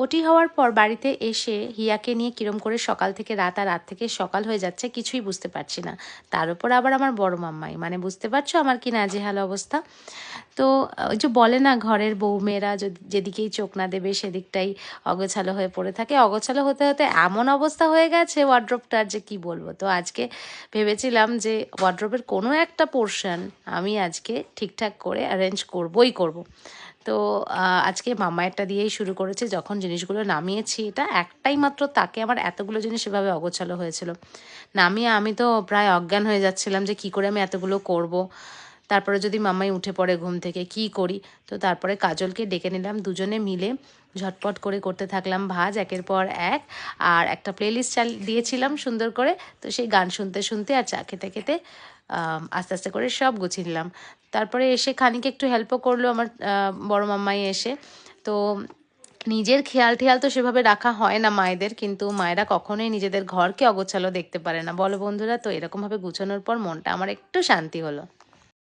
ওটি হওয়ার পর বাড়িতে এসে হিয়াকে নিয়ে কিরম করে সকাল থেকে রাত আর রাত থেকে সকাল হয়ে যাচ্ছে কিছুই বুঝতে পারছি না। তার উপর আবার আমার বড় মাম্মাই, মানে বুঝতে পারছো আমার কি নাজেহাল অবস্থা। তো ওই যে বলে না, ঘরের বউমেয়েরা যদি যেদিকেই চোখ না দেবে সেদিকটাই অগোছালো হয়ে পড়ে থাকে। অগোছালো হতে হতে এমন অবস্থা হয়ে গেছে ওয়ার্ড্রোবটার, যে কি বলবো। তো আজকে ভেবেছিলাম যে ওয়ার্ড্রোবের কোনো একটা পোর্শন আমি আজকে ঠিকঠাক করে অ্যারেঞ্জ করবই করব। তো আজকে মাম্মায়েরটা দিয়েই শুরু করেছি। যখন জিনিসগুলো নামিয়েছি, এটা একটাই মাত্র তাকে আমার এতগুলো জিনিস এভাবে অগোছালো হয়েছিল। নামিয়ে আমি তো প্রায় অজ্ঞান হয়ে যাচ্ছিলাম যে কি করে আমি এতগুলো করব। তারপরে যদি মাম্মাই উঠে পড়ে ঘুম থেকে কি করি। তো তারপরে কাজলকে ডেকে নিলাম, দুজনে মিলে ঝটপট করে করতে থাকলাম ভাজ একের পর এক। আর একটা প্লেলিস্ট দিয়েছিলাম সুন্দর করে, তো সেই গান শুনতে শুনতে আর চা খেতে খেতে আস্তে আস্তে করে সব গুছিয়ে নিলাম। তারপরে এসে খানিক একটু হেল্পও করলো আমার বড় মাম্মাই এসে। তো নিজের খেয়াল ঠেয়াল তো সেভাবে রাখা হয় না মায়েদের, কিন্তু মায়েরা কখনোই নিজেদের ঘরকে অগোছালো দেখতে পারে না, বলো বন্ধুরা। তো এরকমভাবে গুছানোর পর মনটা আমার একটু শান্তি হলো।